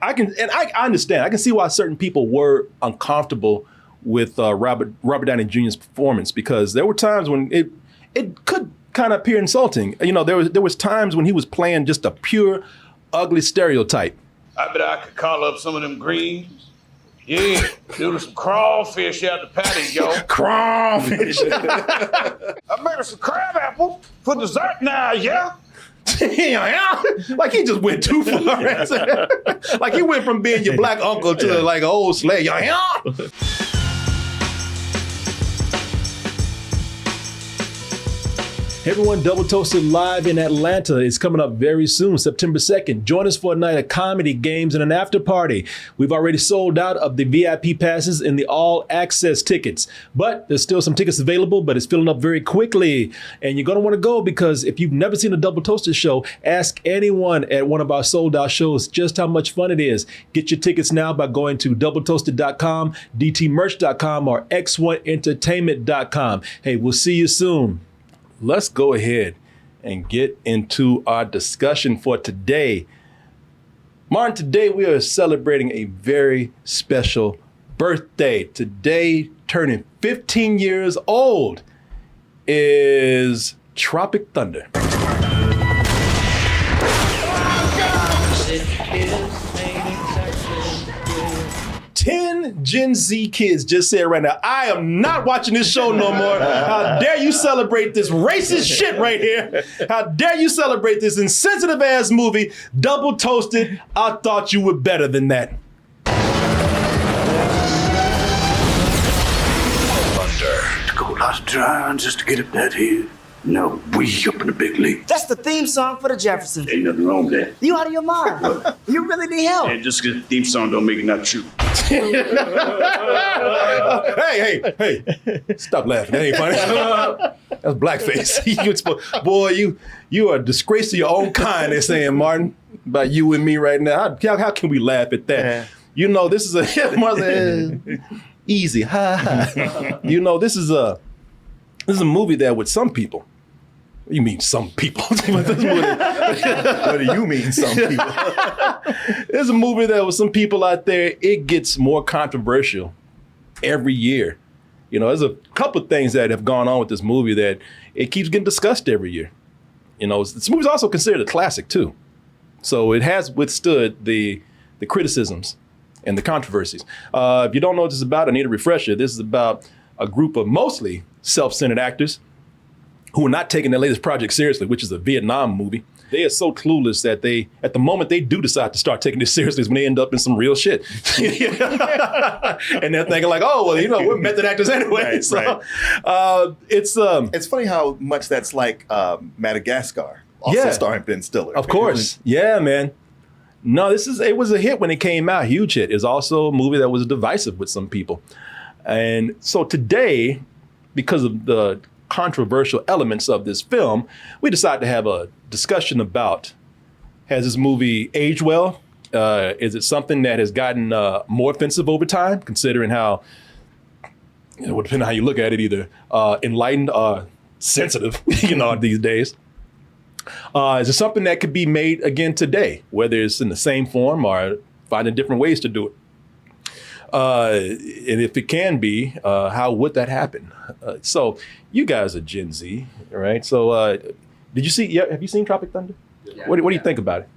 I understand. I can see why certain people were uncomfortable with Robert Downey Jr.'s performance, because there were times when it could kind of appear insulting. You know, there was times when he was playing just a pure, ugly stereotype. I bet I could call up some of them greens. Yeah, do some crawfish out the patio. Crawfish. I made us some crab apples for dessert now, yeah? Like he just went too far. Like he went from being your black uncle to like an old slave. Hey everyone, Double Toasted Live in Atlanta is coming up very soon, September 2nd. Join us for a night of comedy, games, and an after party. We've already sold out of the VIP passes and the all access tickets, but there's still some tickets available, but it's filling up very quickly. And you're gonna wanna go, because if you've never seen a Double Toasted show, ask anyone at one of our sold out shows just how much fun it is. Get your tickets now by going to doubletoasted.com, dtmerch.com, or x1entertainment.com. Hey, we'll see you soon. Let's go ahead and get into our discussion for today. Martin, today we are celebrating a very special birthday. Today, turning 15 years old, is Tropic Thunder. 10 Gen Z kids just said right now, I am not watching this show no more. How dare you celebrate this racist shit right here? How dare you celebrate this insensitive ass movie, Double Toasted? I thought you were better than that. Thunder. To go lots of time just to get up that hill. Now we up in the big league. That's the theme song for the Jeffersons. Ain't nothing wrong with that. You out of your mind. You really need help. And just because the theme song don't make it not true. Hey, stop laughing. That ain't funny. That's blackface. Boy, you are a disgrace to your own kind, they're saying, Martin, about you and me right now. How can we laugh at that? Yeah. You know, this is a easy. You know, this is a movie that with some people. You mean some people? What do you mean some people? There's a movie that with some people out there, it gets more controversial every year. You know, there's a couple of things that have gone on with this movie that it keeps getting discussed every year. You know, this movie's also considered a classic too. So it has withstood the criticisms and the controversies. If you don't know what this is about, I need a refresher. This is about a group of mostly self-centered actors who are not taking their latest project seriously, which is a Vietnam movie. They are so clueless that at the moment they do decide to start taking this seriously is when they end up in some real shit. And they're thinking like, oh, well, you know, we're method actors anyway. It's funny how much that's like Madagascar, also starring Ben Stiller. Of course. Yeah, man. No, it was a hit when it came out, huge hit. It's also a movie that was divisive with some people. And so today, because of the controversial elements of this film, we decided to have a discussion about, has this movie aged well? Is it something that has gotten more offensive over time, considering how, it would depend on how you look at it, either enlightened or sensitive, you know, these days. Is it something that could be made again today, whether it's in the same form or finding different ways to do it? And if it can be, how would that happen? So you guys are Gen Z, right? So did you see, have you seen Tropic Thunder? Yeah. What do you think about it?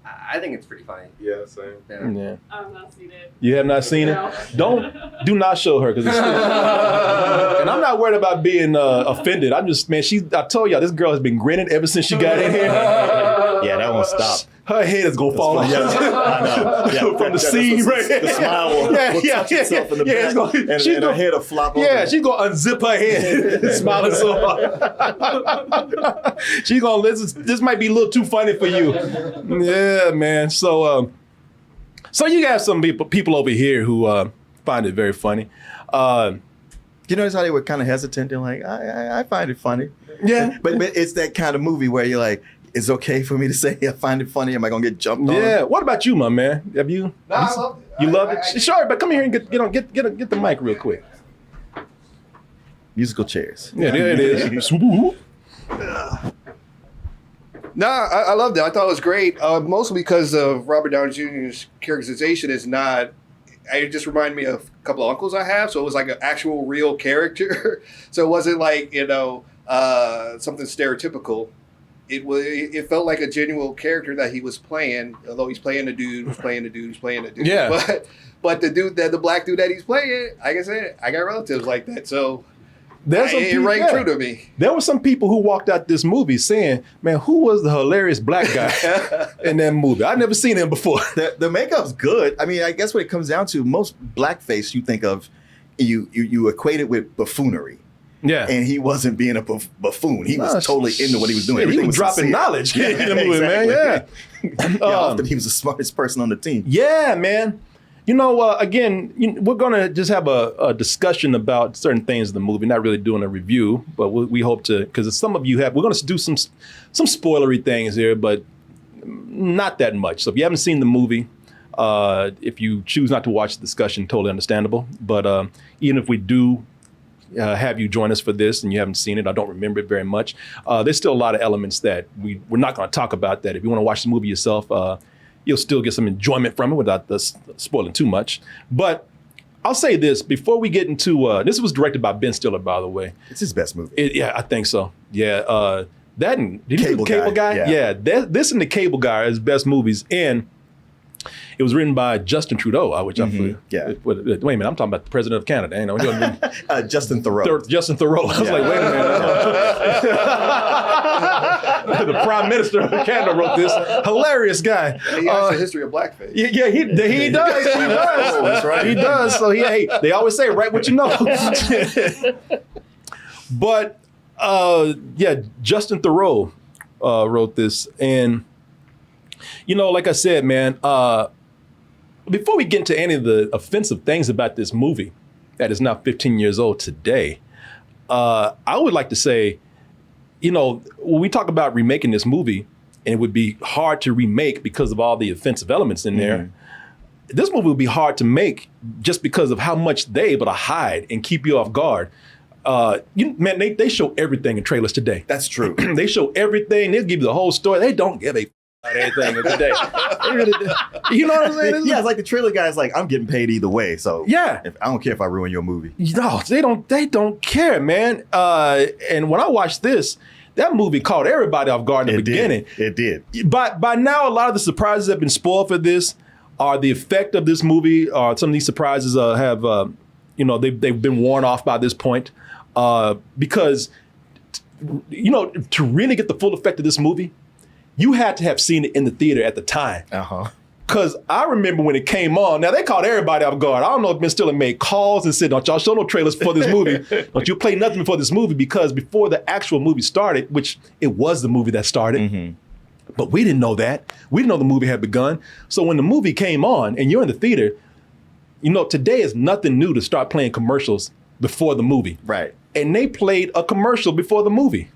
I think it's pretty funny. Yeah, same. Yeah. I've not seen it. You have not seen No. it? Do not show her, because it's and I'm not worried about being offended. I'm just, man, I told y'all, this girl has been grinning ever since she got in here. Yeah, that won't stop. Her head is gonna fall off. Yeah, I know. Yeah, from the scene right here. The smile will touch itself in the back, and her head will flop over. Yeah, she's gonna unzip her head, smiling so hard. She's gonna, this might be a little too funny for you. Yeah, man. So you got some people over here who find it very funny. You notice how they were kind of hesitant? They're like, I find it funny. Yeah. But it's that kind of movie where you're like, it's okay for me to say I find it funny. Am I gonna get jumped on? Yeah. What about you, my man? Have you? No, I loved it. You loved it? Sure, but come here and get the mic real quick. Musical chairs. Yeah, there it is. No, I loved it. I thought it was great, mostly because of Robert Downey Jr.'s characterization is not. It just reminded me of a couple of uncles I have, so it was like an actual real character. So it wasn't like something stereotypical. It felt like a genuine character that he was playing, although he's playing the dude, who's playing the dude, who's playing the dude. Yeah. But the black dude that he's playing, like I said, I got relatives like that, so. It rang true to me. There were some people who walked out this movie saying, man, who was the hilarious black guy in that movie? I'd never seen him before. The makeup's good. I mean, I guess what it comes down to, most blackface you think of, you equate it with buffoonery. Yeah. And he wasn't being a buffoon. He was totally into what he was doing. He was dropping knowledge in the movie, man. Yeah. Often he was the smartest person on the team. Yeah, man. Again, we're going to just have a discussion about certain things in the movie, not really doing a review, but we hope to, because some of you we're going to do some spoilery things here, but not that much. So if you haven't seen the movie, if you choose not to watch the discussion, totally understandable. But even if we do have you join us for this and you haven't seen it, I don't remember it very much, there's still a lot of elements that we're not going to talk about that. If you want to watch the movie yourself, you'll still get some enjoyment from it without spoiling too much. But I'll say this, before we get into, this was directed by Ben Stiller, by the way. It's his best movie. Yeah, I think so. Yeah. That and did he do Cable Guy? Yeah. This and The Cable Guy are his best movies. And it was written by Justin Trudeau, which I feel. Yeah. Wait a minute, I'm talking about the president of Canada. Justin Thoreau. Justin Thoreau. I was like, wait a minute. The Prime Minister of Canada wrote this. Hilarious guy. He has a history of blackface. Yeah, he does. He does. That's right. He does. So they always say, write what you know. But Justin Thoreau wrote this, and like I said, man, before we get into any of the offensive things about this movie that is now 15 years old today, I would like to say, when we talk about remaking this movie, and it would be hard to remake because of all the offensive elements in there, this movie would be hard to make just because of how much they're able to hide and keep you off guard. Man, they show everything in trailers today. That's true. They show everything. They'll give you the whole story. They don't give a about anything today. You know what I'm saying? Yeah, it's like the trailer guy's like, I'm getting paid either way. So yeah, I don't care if I ruin your movie. No, they don't care, man. And when I watched this, that movie caught everybody off guard in the beginning. It did. By now, a lot of the surprises have been spoiled for this. Are the effect of this movie? Some of these surprises have, they've been worn off by this point. Because, to really get the full effect of this movie, you had to have seen it in the theater at the time. Because I remember when it came on, now they caught everybody off guard. I don't know if Ben Stiller made calls and said, don't y'all show no trailers for this movie. Don't you play nothing for this movie, because before the actual movie started, which it was the movie that started, but we didn't know that. We didn't know the movie had begun. So when the movie came on and you're in the theater, today is nothing new to start playing commercials before the movie. Right. And they played a commercial before the movie.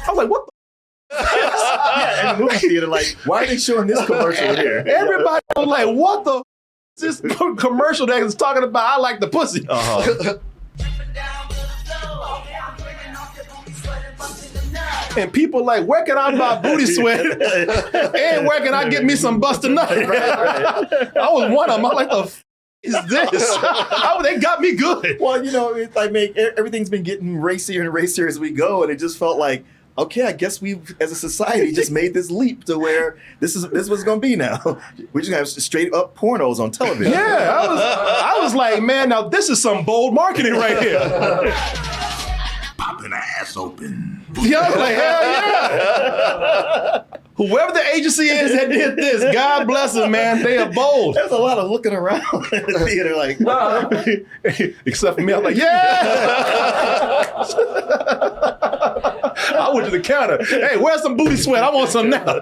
I was like, what the yeah, in the movie theater, like, why are they showing this commercial here? Everybody was like, what the is this commercial that is talking about I like the pussy? And people like, where can I buy booty sweat? And where can I get me some busted nut? Right. I was one of them. I'm like, the f is this? They got me good. Well, it's like, everything's been getting racier and racier as we go, and it just felt like, okay, I guess we've, as a society, just made this leap to where this is what's going to be now. We're just going to have straight up pornos on television. Yeah, I was like, man, now this is some bold marketing right here. Popping ass open. Yeah, I was like, hell yeah. Whoever the agency is that did this, God bless them, man. They are bold. There's a lot of looking around in the theater like, except for me, I'm like, yeah. I went to the counter. Hey, where's some booty sweat? I want some now.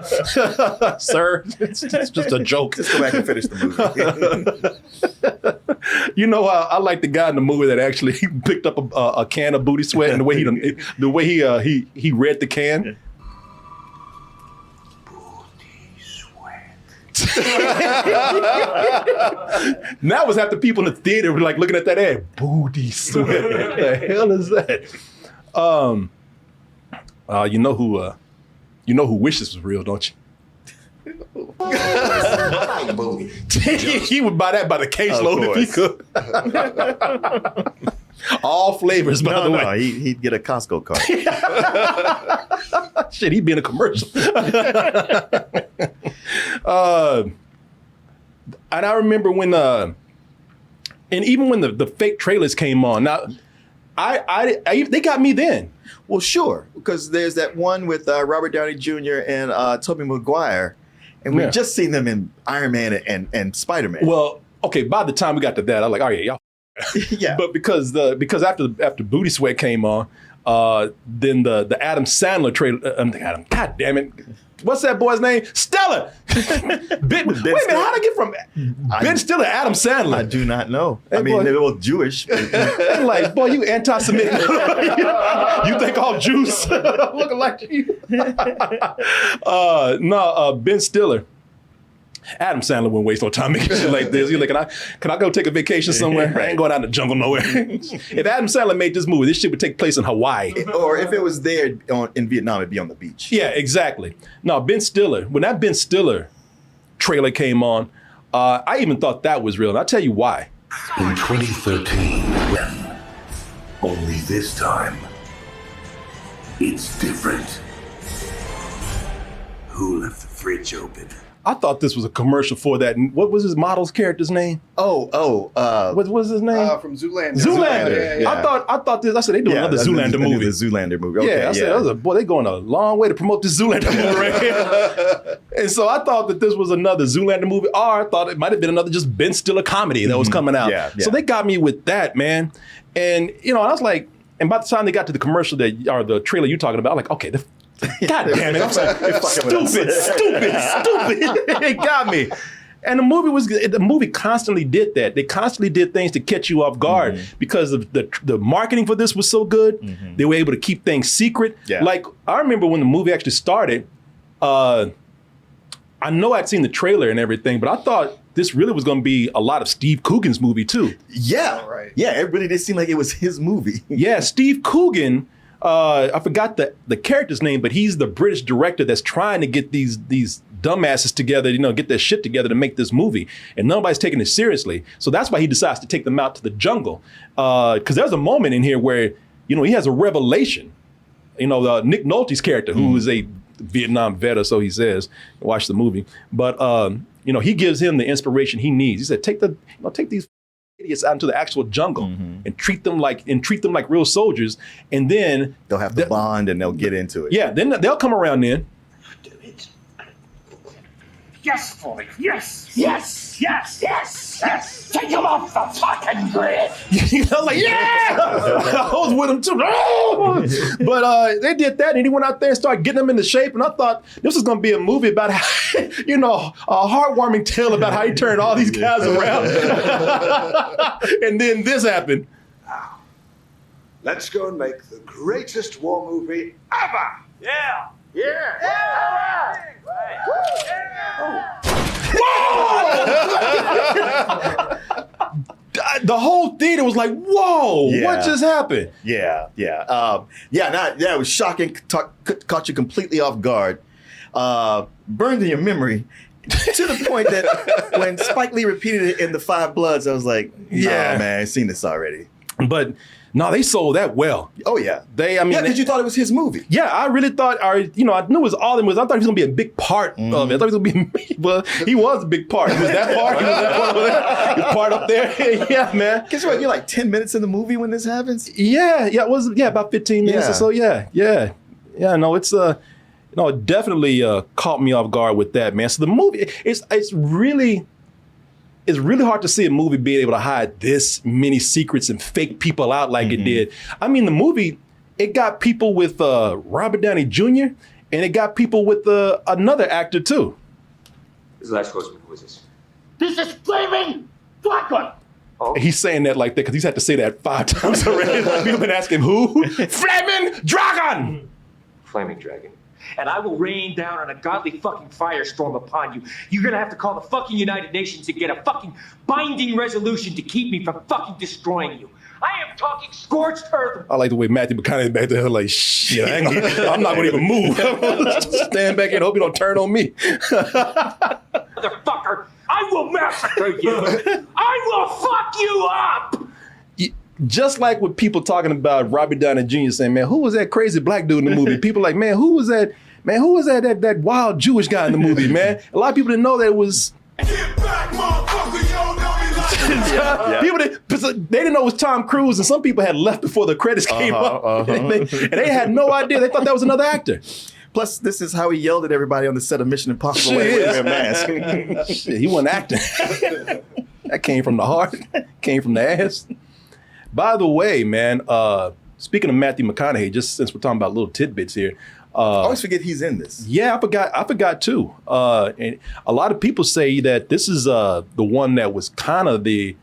Sir, it's just a joke. Just go back and finish the I movie. like the guy in the movie that actually picked up a can of booty sweat, and the way he read the can. Booty sweat. Now was half the people in the theater were like looking at that ad. Booty sweat. What the hell is that? You know who wishes was real, don't you? He would buy that by the caseload if he could. All flavors, by the way. No, he'd get a Costco card. Shit, he'd be in a commercial. And I remember when, and even when the fake trailers came on. Now, they got me then. Well, sure, because there's that one with Robert Downey Jr. and Tobey Maguire, and we've just seen them in Iron Man and Spider-Man. Well, okay, by the time we got to that, I was like, all right, y'all. Yeah. But because after Booty Sweat came on, then the Adam Sandler trailer. God damn it. What's that boy's name? Stiller. Wait a minute, how'd I get from Ben Stiller to Adam Sandler? I do not know. Hey, I mean, boy. they were both Jewish. I'm like, boy, you anti-Semitic. You think all Jews looking like you? Ben Stiller. Adam Sandler wouldn't waste no time making shit like this. He's like, can I go take a vacation somewhere? I ain't going out in the jungle nowhere. If Adam Sandler made this movie, this shit would take place in Hawaii. Or if it was there in Vietnam, it'd be on the beach. Yeah, exactly. No, Ben Stiller, when that Ben Stiller trailer came on, I even thought that was real. And I'll tell you why. In 2013, only this time, it's different. Who left the fridge open? I thought this was a commercial for that. What was his model's character's name? What was his name? From Zoolander. Zoolander. Yeah. I thought this. I said they doing another Zoolander movie. The Zoolander movie. Okay, I said, boy, they going a long way to promote this Zoolander movie right here. And so I thought that this was another Zoolander movie, or I thought it might have been another just Ben Stiller comedy that was coming out. Yeah. So they got me with that, man. And I was like, and by the time they got to the commercial or the trailer you're talking about, I'm like, okay, God damn it. I'm like, stupid. It got me. And the movie constantly did that. They constantly did things to catch you off guard because of the marketing for this was so good. They were able to keep things secret. Yeah. Like, I remember when the movie actually started, I know I'd seen the trailer and everything, but I thought this really was going to be a lot of Steve Coogan's movie too. Yeah. Right. Yeah, it really did seem like it was his movie. Yeah, Steve Coogan, I forgot the character's name, but he's the British director that's trying to get these dumbasses together, get their shit together to make this movie. And nobody's taking it seriously. So that's why he decides to take them out to the jungle. Because there's a moment in here where, he has a revelation. Nick Nolte's character, who is a Vietnam vet, or so he says, watch the movie. But, he gives him the inspiration he needs. He said, take these idiots out into the actual jungle and treat them like real soldiers, and then They'll have to bond and they'll get into it. Yeah, then they'll come around then. Do it. Yes, Floyd. Yes. Yes. Yes. Yes. Yes. Take him off the fucking grid. I was like, yeah! I was with him too. But they did that, and he went out there and started getting them into shape, and I thought this was going to be a movie about how, a heartwarming tale about how he turned all these guys around. And then this happened. Let's go and make the greatest war movie ever. Yeah. The whole theater was like, whoa, what just happened? It was shocking, caught you completely off guard, burned in your memory to the point that when Spike Lee repeated it in The Five Bloods, I was like, yeah, man, I've seen this already. But no, they sold that well. Oh, yeah. Because you thought it was his movie. Yeah, I really thought, I knew it was all in was. I thought he was going to be a big part of it. I thought he was going to be, well, he was a big part. He was that part. He was that part over there. He was part up there. Yeah, man. Guess what? You're like 10 minutes in the movie when this happens? Yeah, it was, about 15 minutes or so. Yeah. No, it's, it definitely caught me off guard with that, man. So the movie, it's really hard to see a movie being able to hide this many secrets and fake people out like it did. I mean, the movie, it got people with Robert Downey Jr. and it got people with another actor too. This is the last question. Who is this? This is Flaming Dragon. He's saying that like that because he's had to say that 5 times already. People have been asking who? Flaming Dragon! Flaming Dragon. and I will rain down an ungodly fucking firestorm upon you. You're gonna have to call the fucking United Nations and get a fucking binding resolution to keep me from fucking destroying you. I am talking scorched earth. I like the way Matthew McConaughey back there like, shit, I'm not gonna even move. Just stand back here and hope you don't turn on me. Motherfucker, I will massacre you. I will fuck you up. Just like with people talking about Robert Downey Jr. saying, man, who was that crazy black dude in the movie? People like, man, who was that? Man, who was that wild Jewish guy in the movie, man? A lot of people didn't know that it was. Get back, motherfucker, you don't know me like that. People they didn't know it was Tom Cruise, and some people had left before the credits came up. And they had no idea. They thought that was another actor. Plus, this is how he yelled at everybody on the set of Mission Impossible when he wear a mask. Shit, he wasn't acting. That came from the heart, came from the ass. By the way, man, speaking of Matthew McConaughey, just since we're talking about little tidbits here. I always forget he's in this. Yeah, I forgot too. And a lot of people say that this is the one that was kind of the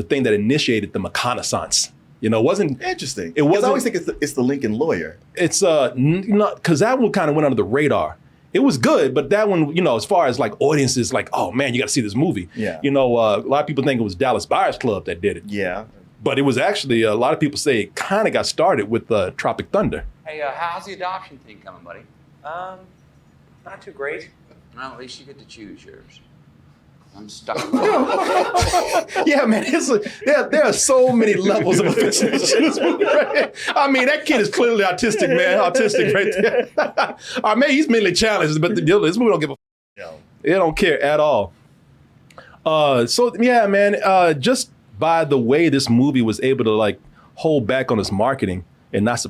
thing that initiated the McConaissance. You know, it wasn't interesting. It wasn't. I always think it's the Lincoln Lawyer. It's not because that one kind of went under the radar. It was good, but that one, you know, as far as like audiences, like, oh man, you got to see this movie. Yeah. You know, a lot of people think it was Dallas Buyers Club that did it. Yeah. But it was actually, a lot of people say it kind of got started with Tropic Thunder. Hey, how's the adoption thing coming, buddy? Not too great. Well, at least you get to choose yours. I'm stuck. Yeah, man, there are so many levels of offensiveness in this movie, right? I mean, that kid is clearly autistic, man. Autistic right there. Maybe he's mentally challenged, but this movie don't give a f***. They don't care at all. So, yeah, man, just by the way this movie was able to, like, hold back on its marketing and not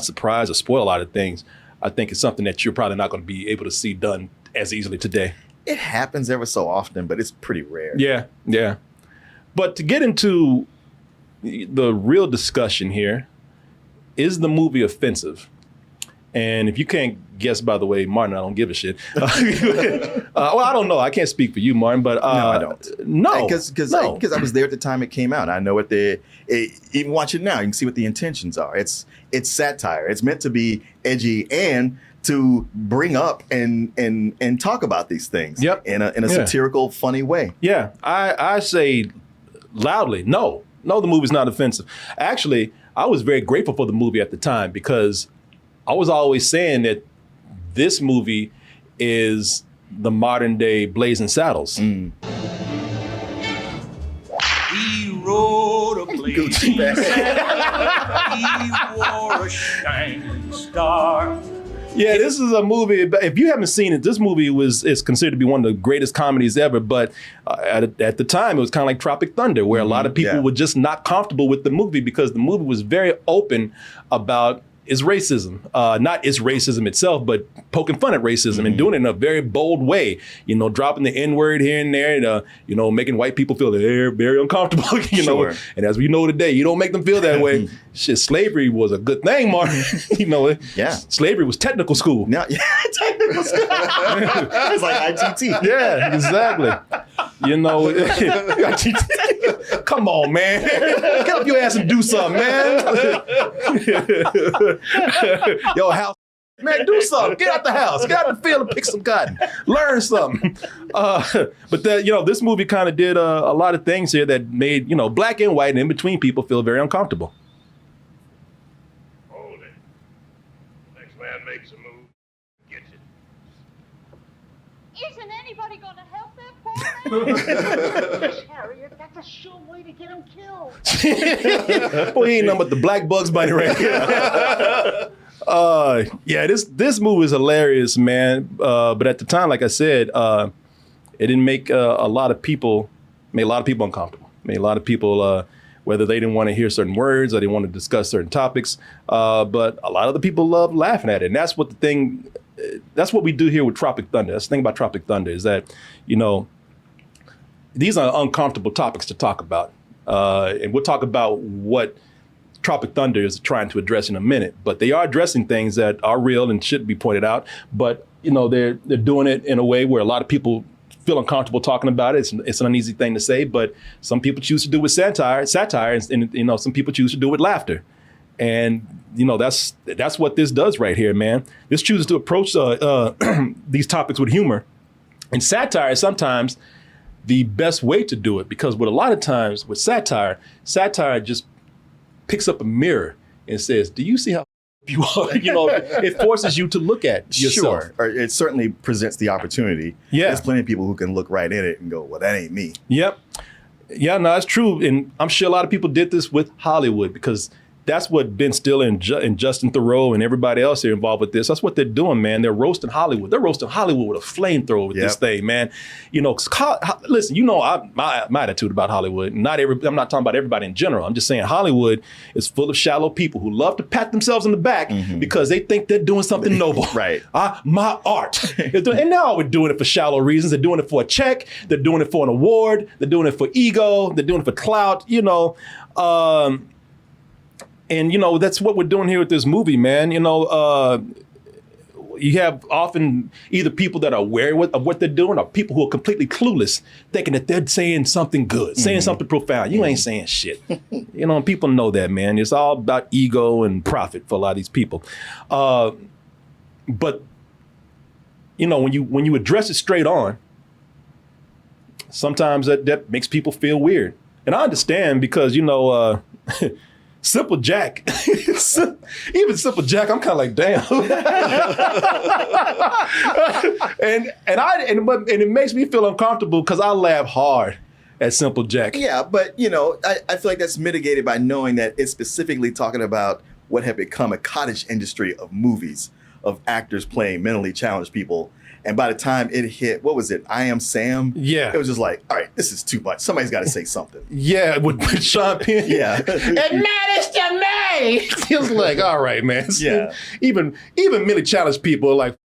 surprise or spoil a lot of things, I think it's something that you're probably not going to be able to see done as easily today. It happens ever so often, but it's pretty rare. Yeah, yeah. But to get into the real discussion here, is the movie offensive? And if you can't guess, by the way, Martin, I don't give a shit. Well, I don't know. I can't speak for you, Martin, but no, I don't. No, because I was there at the time it came out. I know what even watch it now, you can see what the intentions are. It's satire. It's meant to be edgy and to bring up and talk about these things in a satirical, funny way. Yeah, I say loudly, no, the movie's not offensive. Actually, I was very grateful for the movie at the time because I was always saying that this movie is the modern day Blazing Saddles. He rode a blazing saddle. He wore a shining star. Yeah, this is a movie. If you haven't seen it, this movie is considered to be one of the greatest comedies ever. But at the time, it was kind of like Tropic Thunder, where a lot of people were just not comfortable with the movie because the movie was very open about its racism. Not its racism itself, but poking fun at racism and doing it in a very bold way. You know, dropping the N-word here and there, and you know, making white people feel they're very uncomfortable. You know, and as we know today, you don't make them feel that way. Shit, slavery was a good thing, Martin. You know, slavery was technical school. Now, technical school. It's like ITT. Yeah, exactly. You know, come on, man. Get up your ass and do something, man. Yo, house, man, do something. Get out the house. Get out the field and pick some cotton. Learn something. But this movie kind of did a lot of things here that made, black and white and in between people feel very uncomfortable. Hold it. Next man makes a move. Gets it. Isn't anybody going to help that poor man? Harriet, that's a sure way to get him killed. Boy, he ain't nothing but the black Bugs Bunny right here. This movie is hilarious, man. But at the time, like I said, it didn't make a lot of people uncomfortable. Made a lot of people, whether they didn't want to hear certain words or they want to discuss certain topics. But a lot of the people love laughing at it. And that's what we do here with Tropic Thunder. That's the thing about Tropic Thunder is that, these are uncomfortable topics to talk about. And we'll talk about what Tropic Thunder is trying to address in a minute. But they are addressing things that are real and should be pointed out. But, they're doing it in a way where a lot of people feel uncomfortable talking about it. It's an uneasy thing to say, but some people choose to do it with satire, and some people choose to do it with laughter. And that's what this does right here, man. This chooses to approach these topics with humor. And satire is sometimes the best way to do it, because with a lot of times with satire just picks up a mirror and says, do you see how you are? It forces you to look at yourself. Sure. Or it certainly presents the opportunity. Yeah. There's plenty of people who can look right in it and go, well, that ain't me. Yep. Yeah, no, it's true. And I'm sure a lot of people did this with Hollywood, because that's what Ben Stiller and Justin Theroux and everybody else here involved with this. That's what they're doing, man. They're roasting Hollywood. They're roasting Hollywood with a flamethrower with this thing, man. Listen, my attitude about Hollywood. I'm not talking about everybody in general. I'm just saying Hollywood is full of shallow people who love to pat themselves in the back because they think they're doing something noble. Right. My art. And they're always doing it for shallow reasons. They're doing it for a check. They're doing it for an award. They're doing it for ego. They're doing it for clout. And that's what we're doing here with this movie, man. You have often either people that are aware of what they're doing, or people who are completely clueless, thinking that they're saying something good, saying something profound. You ain't saying shit. People know that, man. It's all about ego and profit for a lot of these people. But when you address it straight on, sometimes that makes people feel weird. And I understand, because Simple Jack, even Simple Jack, I'm kind of like, damn. and it makes me feel uncomfortable because I laugh hard at Simple Jack. Yeah, but I feel like that's mitigated by knowing that it's specifically talking about what had become a cottage industry of movies, of actors playing mentally challenged people. And by the time it hit, what was it? I Am Sam? Yeah. It was just like, all right, this is too much. Somebody's got to say something. Yeah, with Sean Penn. Yeah. It matters to me. He was like, all right, man. Yeah. Even mentally challenged people are like,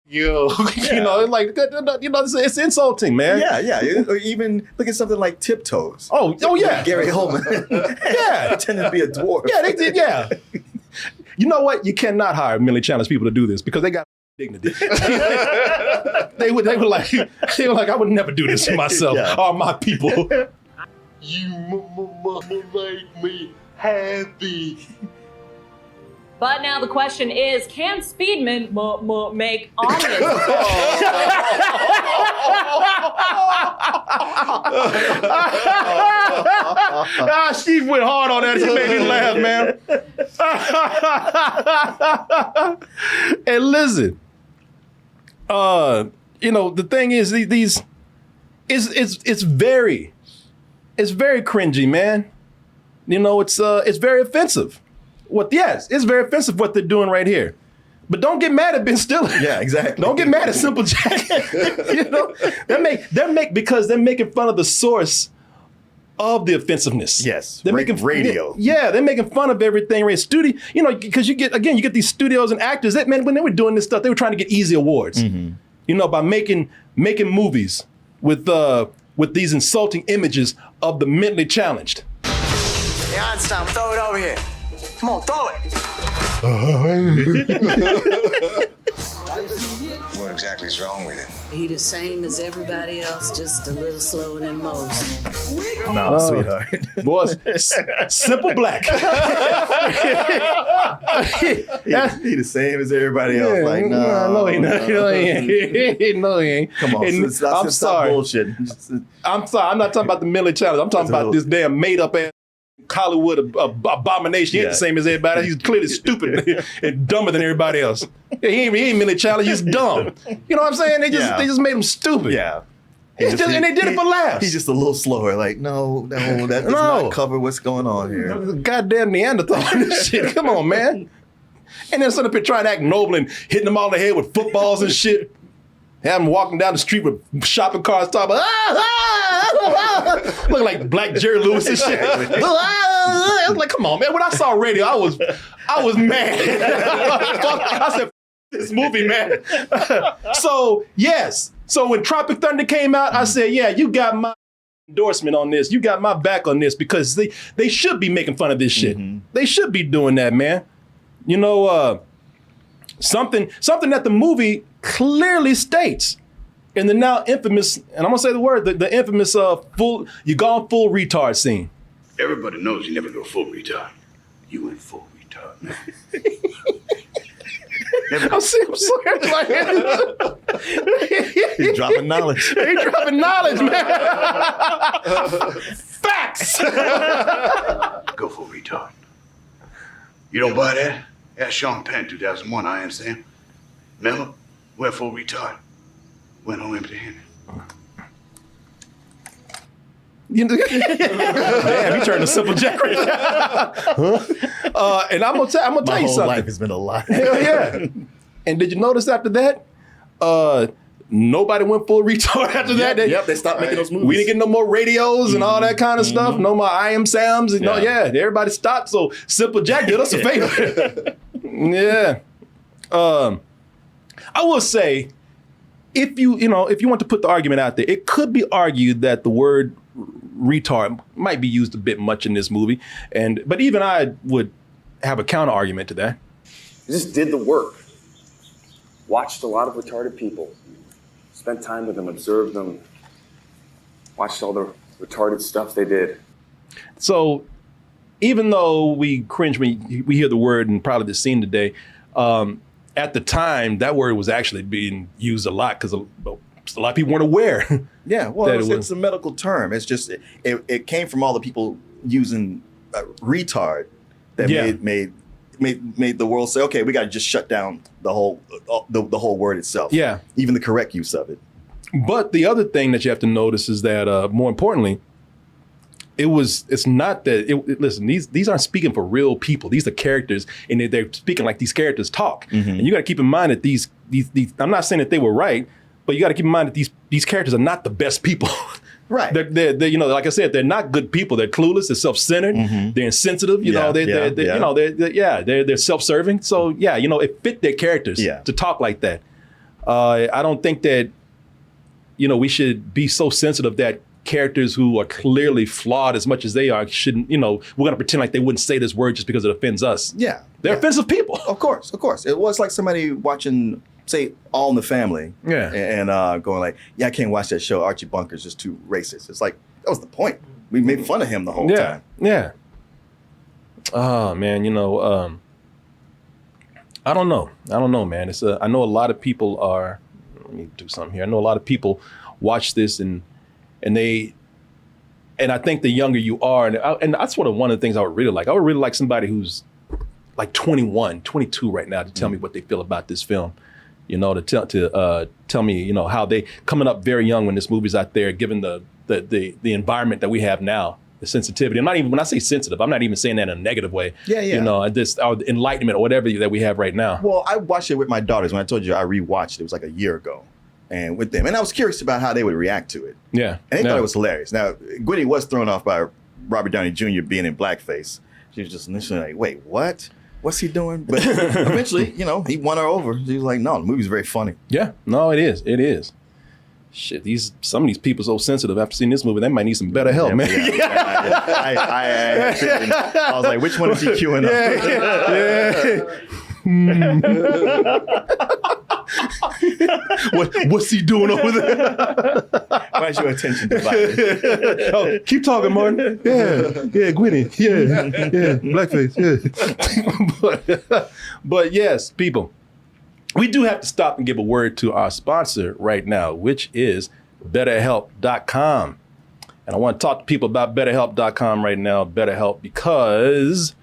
yo, it's insulting, man. Yeah. Or even look at something like Tiptoes. Oh yeah. Gary Oldman. Yeah. Pretending to be a dwarf. Yeah, they did, yeah. You know what? You cannot hire mentally challenged people to do this because they got dignity. They were like, I would never do this to myself or my people. You make me happy. But now the question is, can Speedman make onions? She went hard on that. She made me laugh, man. And listen, the thing is, it's very cringy, man. It's very offensive. It's very offensive what they're doing right here. But don't get mad at Ben Stiller. Yeah, exactly. Don't get mad at Simple Jack. Because they're making fun of the source of the offensiveness. Yes, they're making radio. Yeah, they're making fun of everything. Right? Studio, because you get these studios and actors that, man, when they were doing this stuff, they were trying to get easy awards. By making movies with these insulting images of the mentally challenged. Yeah, it's time. Throw it over here. Come on, throw it. What exactly is wrong with it? He the same as everybody else, just a little slower than most. No, sweetheart. Boys, simple black. He the same as everybody else. Yeah, like, no, he ain't. No, he ain't. Come on, I'm sorry. Bullshit. I'm sorry. I'm not talking about the mentally challenged. I'm talking about this damn made up ass Hollywood abomination. He ain't the same as everybody. He's clearly stupid and dumber than everybody else. He ain't mentally challenged. He's dumb. You know what I'm saying? They just made him stupid. Yeah. And they did it for laughs. He's just a little slower. Like, no, that does not cover what's going on here. Goddamn Neanderthal and shit. Come on, man. And then sitting up here trying to act noble and hitting them all in the head with footballs and shit. Have them walking down the street with shopping carts talking about, looking like Black Jerry Lewis and shit. I was like, come on, man. When I saw radio, I was mad. I said, this movie, man. So, yes. So when Tropic Thunder came out, I said, yeah, you got my endorsement on this. You got my back on this, because they should be making fun of this shit. They should be doing that, man. Something that the movie clearly states in the now infamous, and I'm gonna say the word, the infamous you gone full retard scene. Everybody knows you never go full retard. You went full retard. retard, man. I'm sorry. He's dropping knowledge. He's dropping knowledge, man. Facts. Go for retard. You don't buy that? Yeah, Sean Penn, 2001, I understand. Remember? Went for retard. Went home empty-handed. Damn, he turned to Simple Jack right now. And I'm gonna tell you My whole something. life has been a lie. Hell yeah. And did you notice after that? Nobody went full retard after that. They stopped making those movies. We didn't get no more radios and all that kind of stuff. No more I Am Sams. And everybody stopped. So Simple Jack did us a favor. Yeah. I will say, if you want to put the argument out there, it could be argued that the word retard might be used a bit much in this movie. But even I would have a counter argument to that. I just did the work. Watched a lot of retarded people. Spent time with them, observed them. Watched all the retarded stuff they did. So even though we cringe when we hear the word and probably the scene today, at the time, that word was actually being used a lot because a lot of people weren't aware. Yeah, well, it's a medical term. It's just, it came from all the people using retard that made the world say, okay, we got to just shut down the whole word itself. Yeah. Even the correct use of it. But the other thing that you have to notice is that, more importantly, listen, these aren't speaking for real people. These are characters, and they're speaking like these characters talk. Mm-hmm. And you got to keep in mind that these, I'm not saying that they were right, but you got to keep in mind that these characters are not the best people. Right. They're like I said, they're not good people. They're clueless. They're self-centered. Mm-hmm. They're insensitive. They're self-serving. So it fit their characters to talk like that. I don't think that we should be so sensitive that characters who are clearly flawed as much as they are shouldn't, we're going to pretend like they wouldn't say this word just because it offends us. Yeah. They're offensive people. Of course. It was like somebody watching, say, All in the Family. Yeah. And going like, I can't watch that show. Archie Bunker's just too racist. It's like, that was the point. We made fun of him the whole time. Yeah. Oh, man, I don't know, man. I know a lot of people are, let me do something here. I know a lot of people watch this and I think the younger you are, and that's one of the things I would really like. I would really like somebody who's like 21, 22 right now to tell me what they feel about this film. To tell me, how they coming up very young when this movie's out there, given the environment that we have now, the sensitivity. I'm not even, when I say sensitive, I'm not even saying that in a negative way. Yeah. This our enlightenment or whatever that we have right now. Well, I watched it with my daughters. When I told you I rewatched it, it was like a year ago. And with them. And I was curious about how they would react to it. Yeah. And they thought it was hilarious. Now, Gwynny was thrown off by Robert Downey Jr. being in blackface. She was just initially like, wait, what? What's he doing? But eventually, he won her over. She was like, no, the movie's very funny. Yeah. No, it is. It is. Shit, some of these people so sensitive after seeing this movie, they might need some better help, man. I was like, which one is he queuing up? What's he doing over there? Why's your attention divided? Oh, keep talking, Martin. Yeah, Gwynny. Yeah, blackface. Yeah. But yes, people, we do have to stop and give a word to our sponsor right now, which is BetterHelp.com. And I want to talk to people about BetterHelp.com right now. BetterHelp, because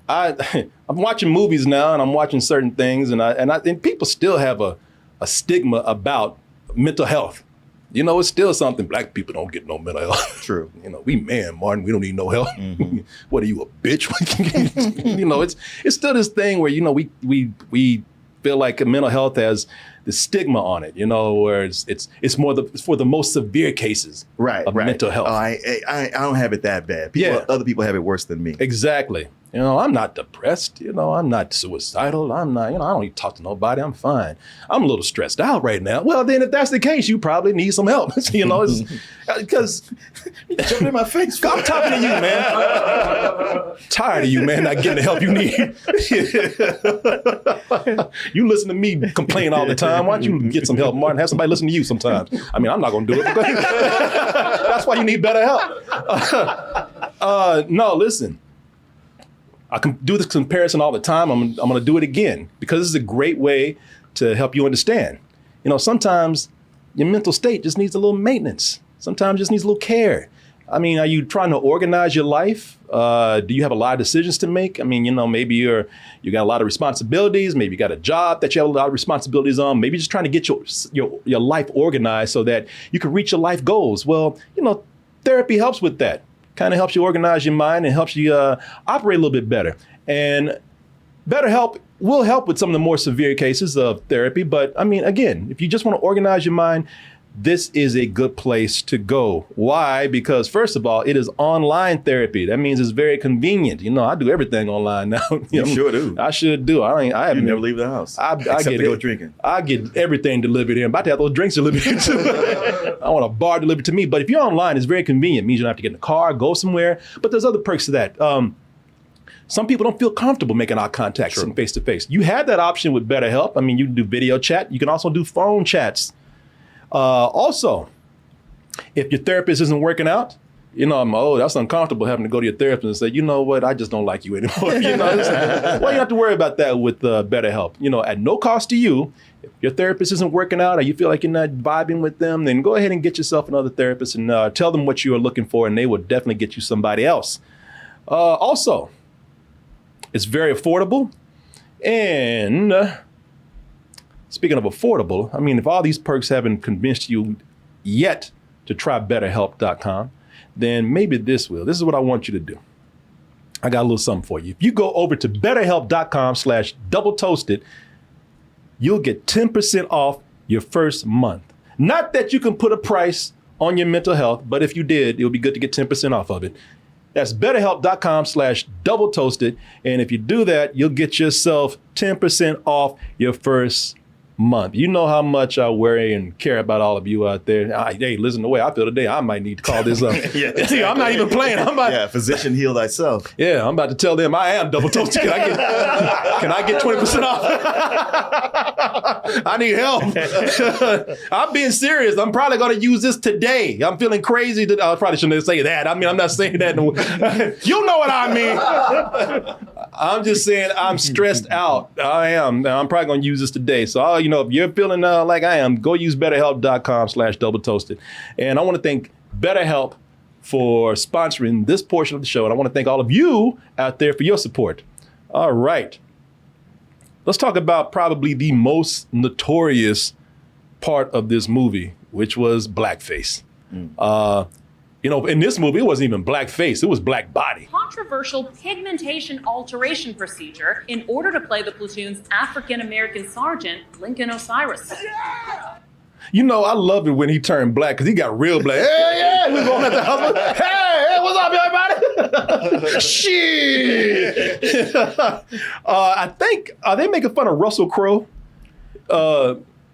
I'm watching movies now, and I'm watching certain things, and people still have a stigma about mental health. It's still something. Black people don't get no mental health. True. We man, Martin, we don't need no help. Mm-hmm. What are you, a bitch? It's still this thing where we feel like mental health has the stigma on it. Where it's for the most severe cases of mental health. I don't have it that bad. Other people have it worse than me. Exactly. I'm not depressed. I'm not suicidal. I'm not, I don't even talk to nobody. I'm fine. I'm a little stressed out right now. Well, then if that's the case, you probably need some help. It's because jumping in my face. I'm talking to you, man. Tired of you, man, not getting the help you need. You listen to me complain all the time. Why don't you get some help, Martin? Have somebody listen to you sometimes. I mean, I'm not going to do it. That's why you need better help. No, listen. I can do this comparison all the time. I'm going to do it again because this is a great way to help you understand. You know, sometimes your mental state just needs a little maintenance. Sometimes it just needs a little care. I mean, are you trying to organize your life? Do you have a lot of decisions to make? I mean, you know, maybe you got a lot of responsibilities. Maybe you got a job that you have a lot of responsibilities on. Maybe you're just trying to get your life organized so that you can reach your life goals. Well, you know, therapy helps with that. Kind of helps you organize your mind and helps you operate a little bit better. And BetterHelp will help with some of the more severe cases of therapy. But I mean, again, if you just want to organize your mind, this is a good place to go. Why? Because first of all, it is online therapy. That means it's very convenient. You know, I do everything online now. You sure do. I should do. I haven't never leave the house. Except to go drinking. I get everything delivered here. I'm about to have those drinks delivered here too. I want a bar delivered to me. But if you're online, it's very convenient. It means you don't have to get in the car, go somewhere. But there's other perks to that. Some people don't feel comfortable making eye contact and face to face. You have that option with BetterHelp. I mean, you can do video chat. You can also do phone chats. Also, if your therapist isn't working out, you know, that's uncomfortable having to go to your therapist and say, you know what, I just don't like you anymore. You know, well, you don't have to worry about that with BetterHelp. You know, at no cost to you. If your therapist isn't working out or you feel like you're not vibing with them, then go ahead and get yourself another therapist and tell them what you are looking for, and they will definitely get you somebody else. Also, it's very affordable. And speaking of affordable, I mean, if all these perks haven't convinced you yet to try BetterHelp.com, then maybe this will. This is what I want you to do. I got a little something for you. If you go over to BetterHelp.com/doubletoasted, you'll get 10% off your first month. Not that you can put a price on your mental health, but if you did, it would be good to get 10% off of it. That's BetterHelp.com/doubletoasted. And if you do that, you'll get yourself 10% off your first month. You know how much I worry and care about all of you out there. Hey, listen, the way I feel today, I might need to call this up. Yeah, I'm not even playing. Physician, heal thyself. Yeah, I'm about to tell them I am double toasted. Can I get 20% off? I need help. I'm being serious. I'm probably going to use this today. I'm feeling crazy. I probably shouldn't say that. I mean, I'm not saying that. You know what I mean. I'm just saying I'm stressed out. I am. I'm probably going to use this today. So, you know, if you're feeling like I am, go use BetterHelp.com/doubletoasted. And I want to thank BetterHelp for sponsoring this portion of the show. And I want to thank all of you out there for your support. All right. Let's talk about probably the most notorious part of this movie, which was blackface. You know, in this movie, it wasn't even blackface. It was black body. Controversial pigmentation alteration procedure in order to play the platoon's African-American sergeant, Lincoln Osiris. You know, I love it when he turned black because he got real black. Hey, he was going at the husband. Hey, what's up, everybody? Shit. I think, are they making fun of Russell Crowe?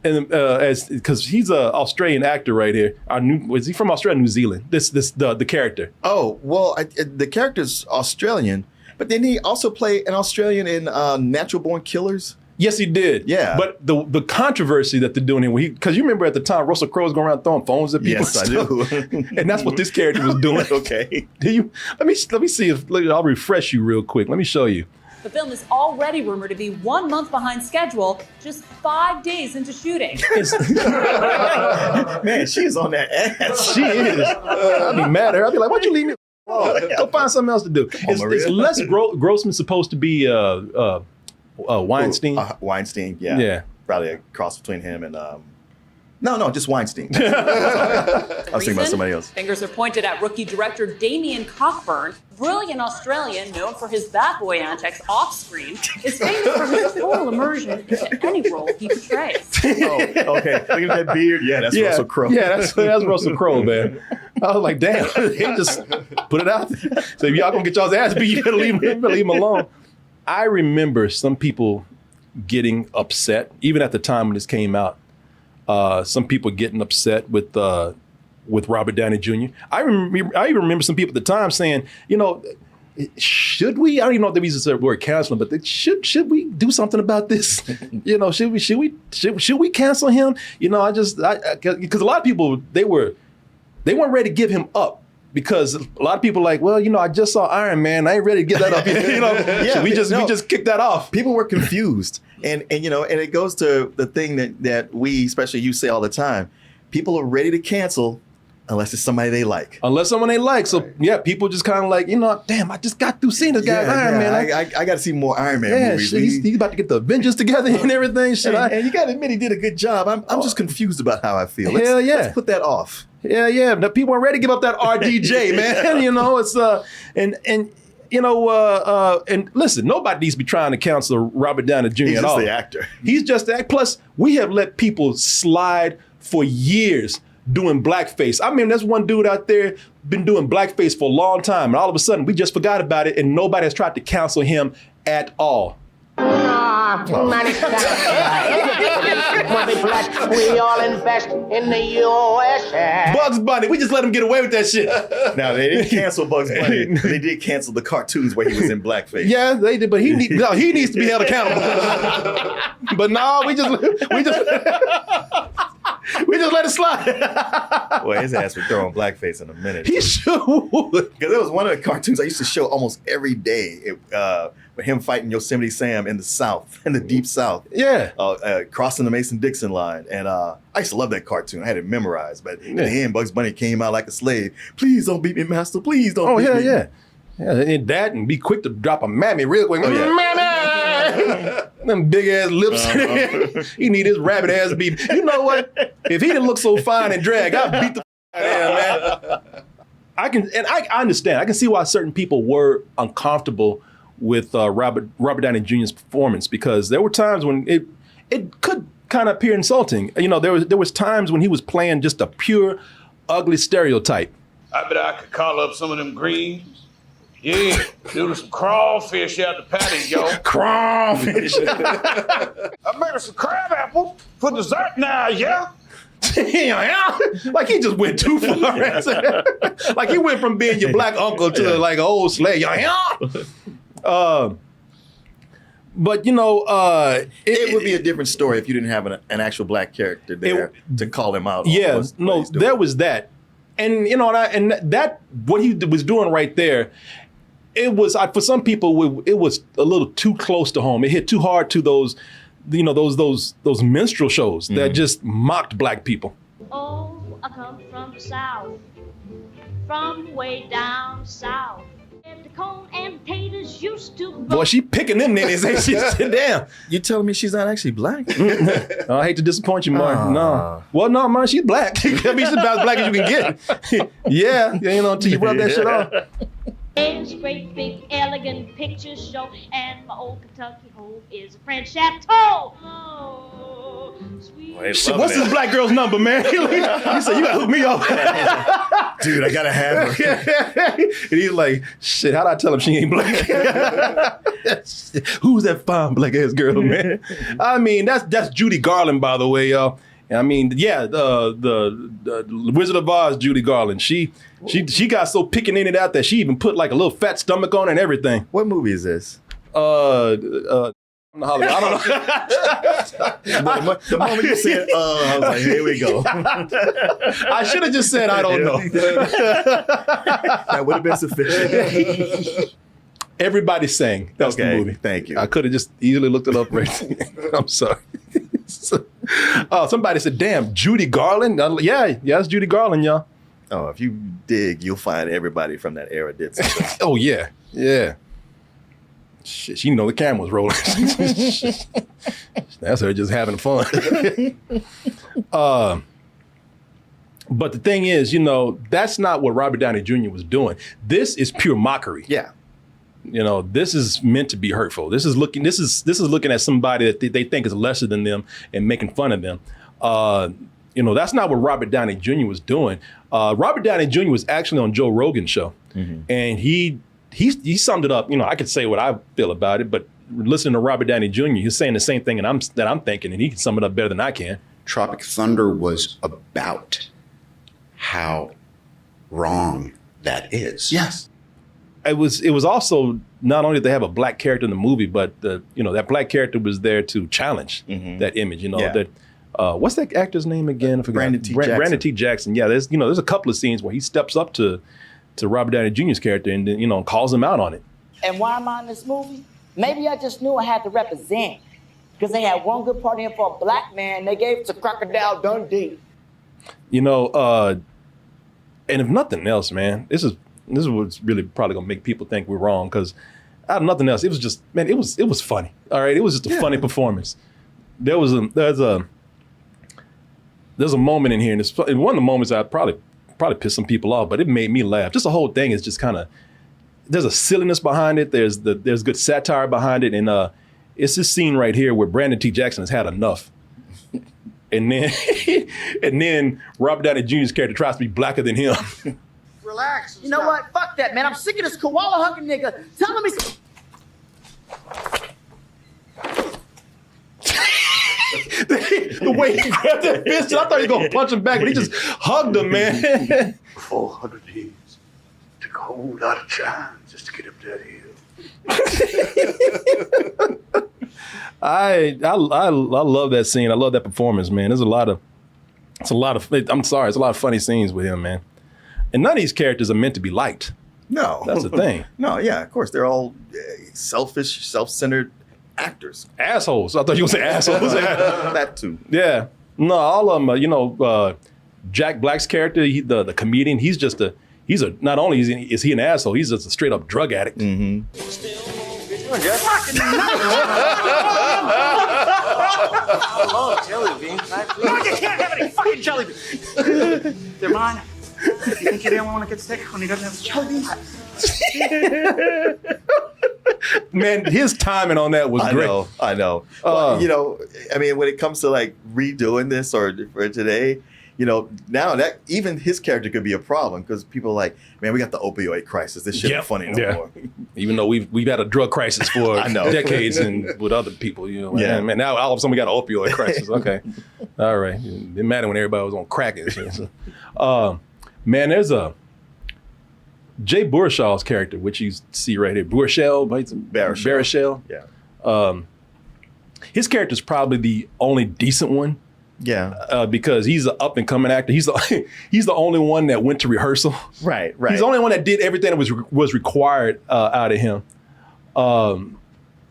Because he's an Australian actor right here. Is he from Australia or New Zealand? The character. Oh, well, the character's Australian, but didn't he also play an Australian in Natural Born Killers? Yes, he did. Yeah. But the controversy that they're doing here, because you remember at the time, Russell Crowe was going around throwing phones at people. Yes, I do. And that's what this character was doing. Okay. Do you? Let me see if I'll refresh you real quick. Let me show you. The film is already rumored to be 1 month behind schedule, just 5 days into shooting. Man, she's on that ass. She is. I'd be mad at her. I'd be like, why'd you leave me? Go find something else to do. Is Les Grossman supposed to be Weinstein? Weinstein, yeah. Yeah. Probably a cross between him and... No, just Weinstein. I was thinking about somebody else. Fingers are pointed at rookie director Damien Cockburn, brilliant Australian known for his bad boy antics off-screen, is famous for his total immersion into any role he portrays. Oh, okay. Look at that beard. Yeah, that's Russell Crowe. Yeah, that's Russell Crowe, man. I was like, damn, they just put it out there. So if y'all gonna get y'all's ass beat, you better leave him alone. I remember some people getting upset, even at the time when this came out. Some people getting upset with Robert Downey Jr. I even remember some people at the time saying, you know, should we? I don't even know if they used the word canceling, but should we do something about this? You know, should we cancel him? You know, because a lot of people they weren't ready to give him up because a lot of people are like, well, I just saw Iron Man. I ain't ready to get that up. Yeah, so we just kicked that off. People were confused, and it goes to the thing that we, especially you, say all the time. People are ready to cancel unless it's somebody they like. Unless someone they like. So yeah, people just kind of like, damn, I just got through seeing this guy's Iron Man. I got to see more Iron Man movies. Shit, he's about to get the Avengers together and everything. And you got to admit, he did a good job. I'm just confused about how I feel. Let's put that off. Yeah. The people aren't ready to give up that RDJ, man. It's and listen, nobody needs to be trying to counsel Robert Downey Jr. He's at just all. the actor. He's just the actor. Plus, we have let people slide for years doing blackface. I mean, there's one dude out there been doing blackface for a long time, and all of a sudden we just forgot about it, and nobody has tried to counsel him at all. We all invest in the USA. Bugs Bunny, we just let him get away with that shit. Now, they didn't cancel Bugs Bunny. They did cancel the cartoons where he was in blackface. Yeah, they did, but he needs to be held accountable. But no, we just let it slide. Boy, his ass would throw on blackface in a minute. He should. Because it was one of the cartoons I used to show almost every day. With him fighting Yosemite Sam in the South, in the deep South. Yeah. Crossing the Mason-Dixon line. And I used to love that cartoon. I had it memorized. But in the end, Bugs Bunny came out like a slave. Please don't beat me, master. Please don't beat me. Yeah. And that, and be quick to drop a mammy real quick. Mammy! Them big ass lips. He need his rabbit ass beat. You know what? If he didn't look so fine and drag, I'd beat the out of him, man. I understand. I can see why certain people were uncomfortable with Robert Downey Jr.'s performance, because there were times when it could kind of appear insulting. There was times when he was playing just a pure, ugly stereotype. I bet I could call up some of them greens. Yeah, do some crawfish out the patty, yo. Crawfish. I made us some crab apples for dessert now, yeah? Like he just went too far. Like he went from being your black uncle to like an old slave. But it would be a different story if you didn't have an actual black character there to call him out. Yeah, no, there was that, and that what he was doing right there. It was for some people it was a little too close to home. It hit too hard to those minstrel shows that just mocked black people. Oh, I come from the South, from way down south. The corn and potatoes used to grow. Boy, she picking them niggas, ain't she? Sit down. You telling me she's not actually black? I hate to disappoint you, Mark. No. Well, no, man, she's black. I mean, she's about as black as you can get. Yeah, until you rub that shit off. There's great big elegant picture show, and my old Kentucky home is a French chateau. Oh, sweet. Shit, what's this black girl's number, man? You said you gotta hook me up. Dude, I gotta have her. And he's like, shit, how'd I tell him she ain't black? Who's that fine black ass girl, man? I mean, that's Judy Garland, by the way, y'all. I mean, yeah, the Wizard of Oz, Judy Garland. She got so picking in it out that she even put like a little fat stomach on and everything. What movie is this? I don't know. The moment you said, I was like, here we go. I should have just said, I don't know. That would have been sufficient. Everybody sang. That's the movie. Thank you. I could have just easily looked it up right. I'm sorry. Somebody said, damn, Judy Garland? Yeah, it's Judy Garland, y'all. Oh, if you dig, you'll find everybody from that era did something. Oh, yeah. Shit, she know the camera was rolling. That's her just having fun. But the thing is, that's not what Robert Downey Jr. was doing. This is pure mockery. Yeah. This is meant to be hurtful. This is looking at somebody that they think is lesser than them and making fun of them. That's not what Robert Downey Jr. was doing. Robert Downey Jr. was actually on Joe Rogan's show, and he summed it up. I could say what I feel about it, but listening to Robert Downey Jr., he's saying the same thing that I'm thinking, and he can sum it up better than I can. Tropic Thunder was about how wrong that is. Yes. It was also not only did they have a black character in the movie, but that black character was there to challenge that image. That what's that actor's name again? I forgot. Brandon T. Jackson. Brandon T. Jackson. Yeah, there's a couple of scenes where he steps up to to Robert Downey Jr.'s character and then, you know, calls him out on it. And why am I in this movie? Maybe I just knew I had to represent. Because they had one good part in for a black man, they gave it to Crocodile Dundee. You know, and if nothing else, man, this is what's really probably gonna make people think we're wrong. Because out of nothing else, it was just, man, it was funny. All right, it was just a funny performance. There's a moment in here, and one of the moments I probably pissed some people off, but it made me laugh. Just the whole thing is just kind of, there's a silliness behind it. There's good satire behind it, and it's this scene right here where Brandon T. Jackson has had enough. And then Robert Downey Jr.'s character tries to be blacker than him. Relax. You know what? Fuck that, man. I'm sick of this koala hugging nigga telling me. The way he grabbed that fist, I thought he was gonna punch him back, but he just hugged him, man. 400 years. Took a whole lot of time just to get up that hill. I love that scene. I love that performance, man. It's a lot of funny scenes with him, man. And none of these characters are meant to be liked. No. That's the thing. No, yeah, of course. They're all selfish, self-centered actors. Assholes. I thought you were going to say assholes. That too. Yeah. No, all of them, Jack Black's character, the comedian, not only is he an asshole, he's just a straight up drug addict. Mm-hmm. I love jelly beans. No, you can't have any fucking jelly beans. They're mine. You think you're the only one that gets sick when he doesn't have his jelly beans? Man, his timing on that was great. I know. Well, I mean, when it comes to like redoing this or for today, now that even his character could be a problem because people are like, man, we got the opioid crisis. This shit ain't funny no more. Even though we've had a drug crisis for I know. decades and with other people, man, now all of a sudden we got an opioid crisis. Okay. All right. It didn't matter when everybody was on crack and shit. So, man, there's a Jay Baruchel's character, which you see right here. Baruchel. Yeah. His character is probably the only decent one. Yeah. Because he's an up and coming actor. He's the only one that went to rehearsal. Right. He's the only one that did everything that was required out of him.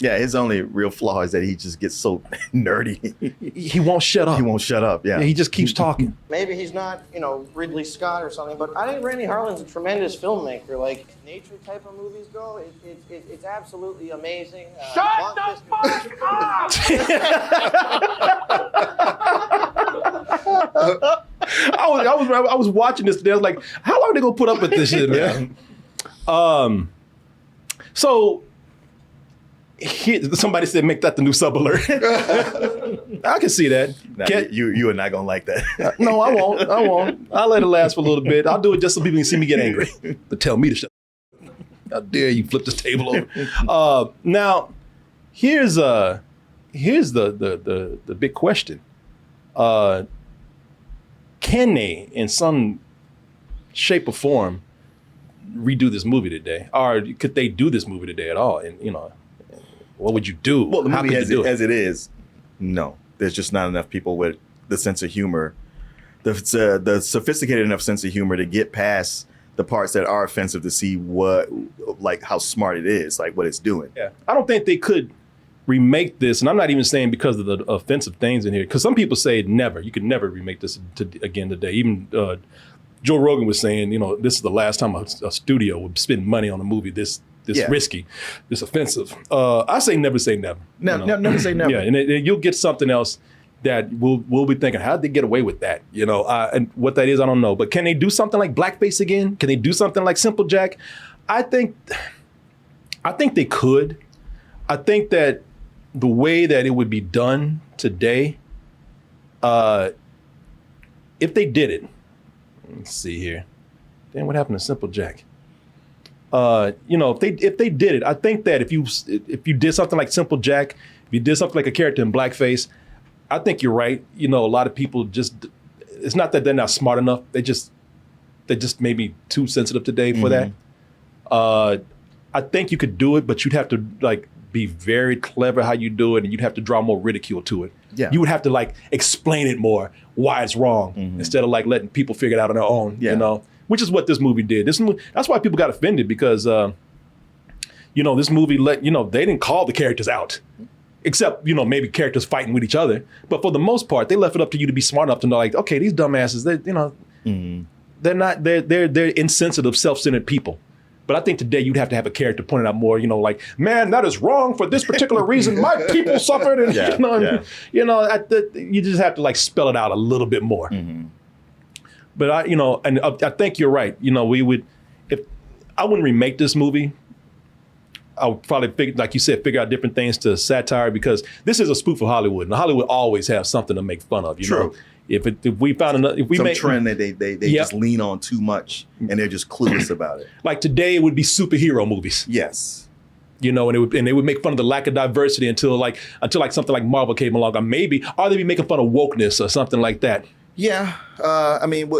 Yeah, his only real flaw is that he just gets so nerdy. He won't shut up. He won't shut up. Yeah. He just keeps talking. Maybe he's not, Ridley Scott or something, but I think Randy Harlan's a tremendous filmmaker. Like, nature type of movies go, it's absolutely amazing. Shut the fuck up! I was watching this today. I was like, how long are they gonna put up with this shit, man? So somebody said make that the new sub alert. I can see that. Nah, you are not gonna like that. No, I won't. I'll let it last for a little bit. I'll do it just so people can see me get angry. But tell me to shut up. How dare you flip this table over? Now, here's the big question. Can they, in some shape or form, redo this movie today? Or could they do this movie today at all? And what would you do? Well, the How movie could you do as it is, no. There's just not enough people with the sense of humor, the sophisticated enough sense of humor to get past the parts that are offensive to see how smart it is, like what it's doing. Yeah, I don't think they could remake this, and I'm not even saying because of the offensive things in here, because some people say never. You could never remake this again today. Even Joe Rogan was saying, this is the last time a studio would spend money on a movie this risky, this offensive. I say never say never. Never say never. Yeah, and you'll get something else that we'll be thinking, how'd they get away with that? And what that is, I don't know. But can they do something like blackface again? Can they do something like Simple Jack? I think they could. I think that the way that it would be done today, if they did it, let's see here. Damn, what happened to Simple Jack? If they did it, I think that if you did something like Simple Jack, if you did something like a character in blackface, I think you're right. A lot of people it's not that they're not smart enough. They're just maybe too sensitive today for that. I think you could do it, but you'd have to be very clever how you do it, and you'd have to draw more ridicule to it. Yeah. You would have to explain it more, why it's wrong, instead of letting people figure it out on their own. which is what this movie did. That's why people got offended because, this movie they didn't call the characters out. Except, maybe characters fighting with each other. But for the most part, they left it up to you to be smart enough to know, like, okay, these dumbasses, they're insensitive, self-centered people. But I think today you'd have to have a character pointing out more, like, man, that is wrong for this particular reason. My people suffered, and you just have to like spell it out a little bit more. But I think you're right. If I wouldn't remake this movie, I would probably figure out different things to satire because this is a spoof of Hollywood, and Hollywood always have something to make fun of. You know, if we found another, if we some make trend that they just lean on too much, and they're just clueless about it. Like today, it would be superhero movies. Yes. And they would make fun of the lack of diversity until something like Marvel came along, or they'd be making fun of wokeness or something like that. Yeah,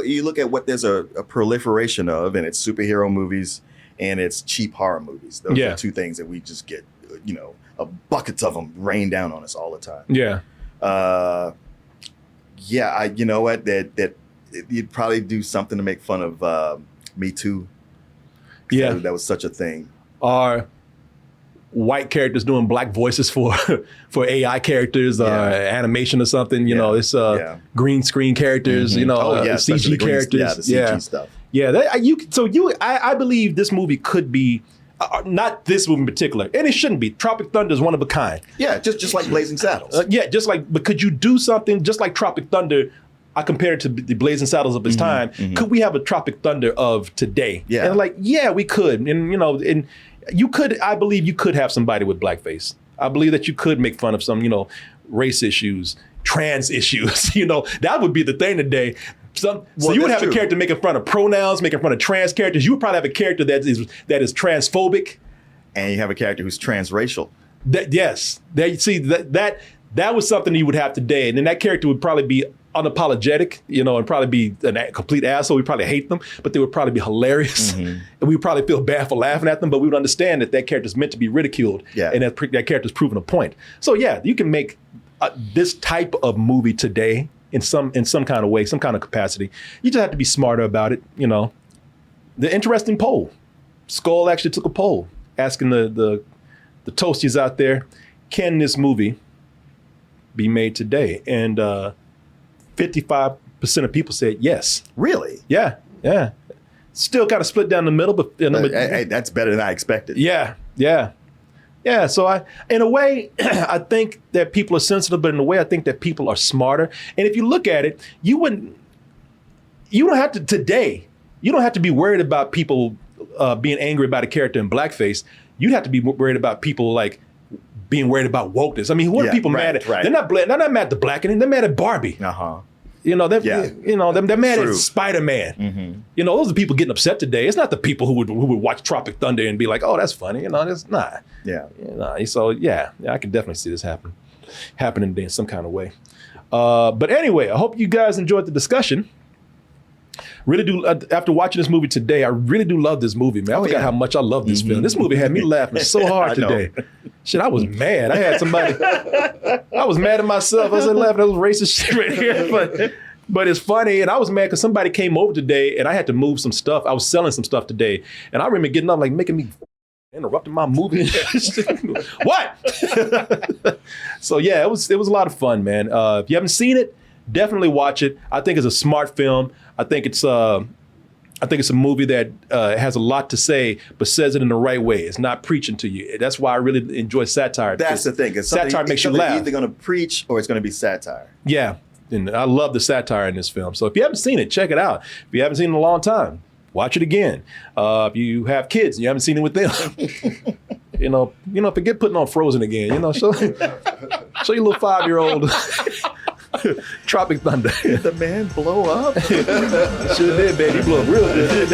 you look at what there's a proliferation of, and it's superhero movies and it's cheap horror movies. Those are two things that we just get, buckets of them rain down on us all the time. Yeah. You know what? That you'd probably do something to make fun of Me Too. Yeah, that was such a thing. Or white characters doing black voices for AI characters or animation or something. It's green screen characters. CG characters. The CG stuff. Yeah, I believe this movie could be. Not this movie in particular, and it shouldn't be. Tropic Thunder is one of a kind. Yeah, just like Blazing Saddles. But could you do something just like Tropic Thunder? I compare it to the Blazing Saddles of its time. Could we have a Tropic Thunder of today? Yeah, and we could, and you could. I believe you could have somebody with blackface. I believe that you could make fun of some, race issues, trans issues. That would be the thing today. So you would have a character making fun of pronouns, making fun of trans characters. You would probably have a character that is transphobic, and you have a character who's transracial. That was something you would have today, and then that character would probably be unapologetic, and probably be a complete asshole. We'd probably hate them, but they would probably be hilarious, and we would probably feel bad for laughing at them. But we would understand that character's meant to be ridiculed, and that character's proven a point. So you can make this type of movie today. In some kind of way, some kind of capacity. You just have to be smarter about it, The interesting poll. Skull actually took a poll asking the toasties out there, can this movie be made today? And 55% of people said yes. Really? Yeah. Still kind of split down the middle, but hey, that's better than I expected. Yeah. So in a way, I think that people are sensitive, but in a way, I think that people are smarter. And if you look at it, you don't have to be worried about people being angry about a character in blackface. You'd have to be worried about people like being worried about wokeness. I mean, what are people mad at? Right. They're not mad at the blackening. They're mad at Barbie. They're mad at Spider-Man. Those are people getting upset today. It's not the people who would watch Tropic Thunder and be like, oh, that's funny. That's not. So I can definitely see this happening in some kind of way. But anyway, I hope you guys enjoyed the discussion. Really do. After watching this movie today, I really do love this movie, man. I forgot how much I love this film. This movie had me laughing so hard today. Shit, I was mad. I had somebody. I was mad at myself. I was laughing at those racist shit right here, but it's funny. And I was mad because somebody came over today, and I had to move some stuff. I was selling some stuff today, and I remember getting up, like making me interrupting my movie. What? So yeah, it was a lot of fun, man. If you haven't seen it, definitely watch it. I think it's a smart film. I think it's a movie that has a lot to say, but says it in the right way. It's not preaching to you. That's why I really enjoy satire. That's the thing. Satire makes you laugh. It's either going to preach or it's going to be satire. Yeah, and I love the satire in this film. So if you haven't seen it, check it out. If you haven't seen it in a long time, watch it again. If you have kids and you haven't seen it with them, forget putting on Frozen again. Show your little 5-year-old. Tropic Thunder. Did the man blow up? Sure did, baby. He blew up real good.